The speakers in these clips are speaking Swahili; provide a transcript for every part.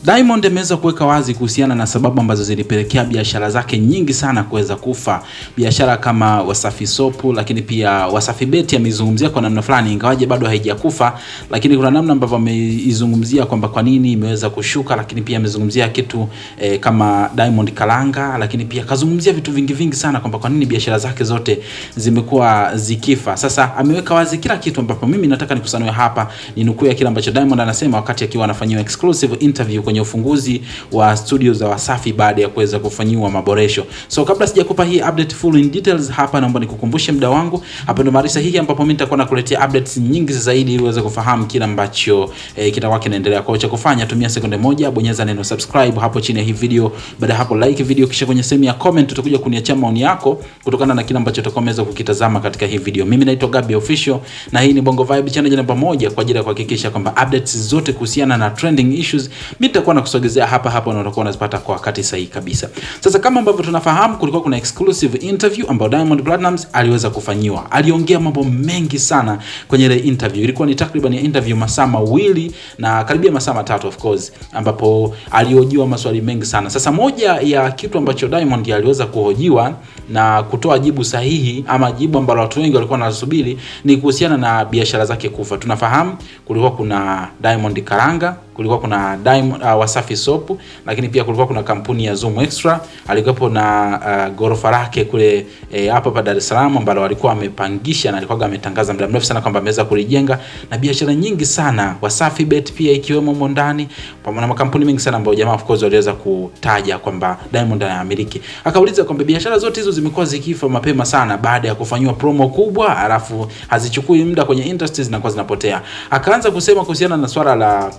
Diamond ameweza kuweka wazi kuhusiana na sababu ambazo zilipelekea biashara zake nyingi sana kuweza kufa. Biashara kama Wasafi Soap, lakini pia Wasafi Bet amezungumzia kwa namna fulani, ingawaje bado haijakufa, lakini kuna namna ambavyo ameizungumzia kwamba kwa nini imeweza kushuka, lakini pia amezungumzia kitu kama Diamond Kalanga, lakini pia kazungumzia vitu vingi sana kwamba kwa nini biashara zake zote zimekuwa zikifa. Sasa ameweka wazi kila kitu, ambapo mimi nataka nikusanue hapa ni nukuu ya kile ambacho Diamond anasema wakati akiwa anafanywa exclusive interview kwenye ufunguzi wa studio za Wasafi baada ya kuweza kufanyiwa maboresho. So kabla sijakupa hii update full in details hapa, naomba nikukumbushe muda wangu. Hapa ndo mahali sahihi ambapo mimi nitakuwa nakuletea updates nyingi zaidi ili uweze kufahamu kila ambacho kitakuwa kinaendelea. Kwa cha kufanya, tumia sekunde moja, bonyeza neno subscribe hapo chini ya hii video. Baada hapo like video, kisha kwenye sehemu ya comment utakuja kuniachia maoni yako kutokana na kila ambacho utakomeza kukitazama katika hii video. Mimi naitwa Gabby Official na hii ni Bongo Vibe channel namba 1 kwa ajili ya kuhakikisha kwamba updates zote kuhusiana na trending issues mimi nitakuwa nakusogezea hapa na utakuwa unazipata kwa wakati sahihi kabisa. Sasa kama ambavyo tunafahamu, kulikuwa kuna exclusive interview ambayo Diamond Platnumz aliweza kufanyiwa. Aliongea mambo mengi sana kwenye ile interview. Ilikuwa ni takriban interview masaa mawili na karibia masaa matatu of course, ambapo alihojiwa maswali mengi sana. Sasa moja ya kitu ambacho Diamond aliweza kuhojiwa na kutoa jibu sahihi ama jibu ambalo watu wengi walikuwa wanasubiri ni kuhusiana na biashara zake kufa. Tunafahamu kulikuwa kuna Diamond Kalanga, kulikuwa kuna Wasafi Soap, lakini pia kulikuwa kuna kampuni ya Zoom Extra, alikuwepo na gorofa lake kule hapa Dar es Salaam ambalo walikuwa wamepangisha na alikuwa ametangaza muda mrefu sana kwamba ameweza kulijenga, na biashara nyingi sana Wasafi Bet pia ikiwemo mo ndani, pamoja na makampuni mengi sana ambayo jamaa of course waliweza kutaja kwamba Diamond anamiliki. Akauliza kwamba biashara zote hizo zimekuwa zikifa mapema sana baada ya kufanywa promo kubwa, alafu hazichukui muda kwenye industries na kwa zinapotea. Akaanza kusema kuhusiana na swala la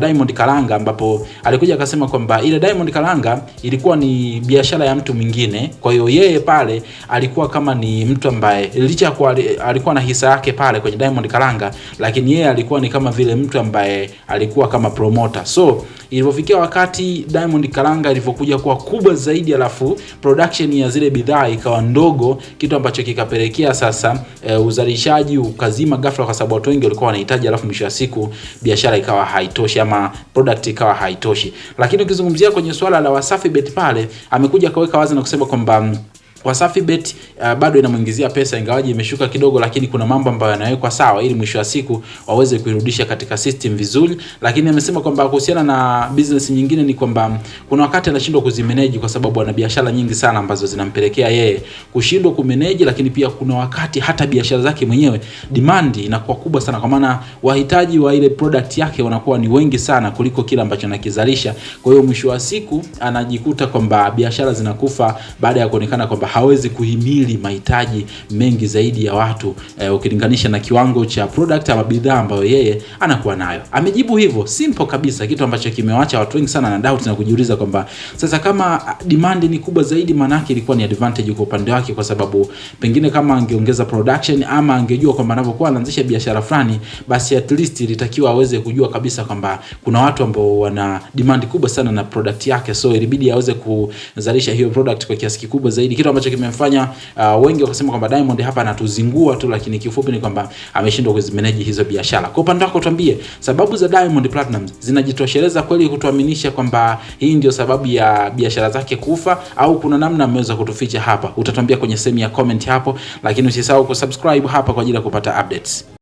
Diamond Kalanga, ambapo alikuja akasema kwamba ile Diamond Kalanga ilikuwa ni biashara ya mtu mwingine. Kwa hiyo yeye pale alikuwa kama ni mtu ambaye licha kwa alikuwa na hisa yake pale kwenye Diamond Kalanga, lakini yeye alikuwa ni kama vile mtu ambaye alikuwa kama promoter. So ilipofikia wakati Diamond Kalanga ilivyokuja kuwa kubwa zaidi, alafu production ya zile bidhaa ikawa ndogo, kitu ambacho kikapelekea sasa uzalishaji ukazima ghafla kwa sababu watu wengi walikuwa wanahitaji, alafu mwisho wa siku biashara ikawa haitoshi ama product ikawa haitoshi. Lakini ukizungumzia kwenye swala la Wasafi Bet pale, amekuja kaweka wazi na kusema kwamba Wasafi Bet bado inamuingizia pesa, ingawaje imeshuka kidogo, lakini kuna mambo ambayo yanawekwa sawa ili mwisho wa siku waweze kuirudisha katika system vizuri. Lakini amesema kwamba kuhusiana na business nyingine ni kwamba kuna wakati anashindwa kuzimanage kwa sababu ana biashara nyingi sana ambazo zinampelekea yeye kushindwa kumanage, lakini pia kuna wakati hata biashara zake mwenyewe demand inakuwa kubwa sana, kwa maana wahitaji wa ile product yake wanakuwa ni wengi sana kuliko kile ambacho anakizalisha. Kwa hiyo mwisho wa siku anajikuta kwamba biashara zinakufa baada ya kuonekana kwamba hawezi kuhimili mahitaji mengi zaidi ya watu ukilinganisha na kiwango cha product ama bidhaa ambayo yeye anakuwa nayo. Amejibu hivyo simple kabisa, kitu ambacho kimewaacha watu wengi sana na doubt na kujiuliza kwamba sasa kama demand ni kubwa zaidi, maana yake ilikuwa ni advantage kwa upande wake, kwa sababu pengine kama angeongeza production ama angejua kwamba anapokuwa anaanzisha biashara fulani, basi at least ilitakiwa aweze kujua kabisa kwamba kuna watu ambao wana demand kubwa sana na product yake, so ilibidi aweze kuzalisha hiyo product kwa kiasi kikubwa zaidi, kitu ambacho kimemfanya wengi wakasema kwamba Diamond hapa anatuzingua tu, lakini kifupi ni kwamba ameshindwa kuzimanage hizo biashara. Kwa upande wako tuambie, sababu za Diamond Platnumz zinajitosheleza kweli kutuaminisha kwamba hii ndio sababu ya biashara zake kufa, au kuna namna ameweza kutuficha hapa? Utatuambia kwenye sehemu ya comment hapo, lakini usisahau kusubscribe hapa kwa ajili ya kupata updates.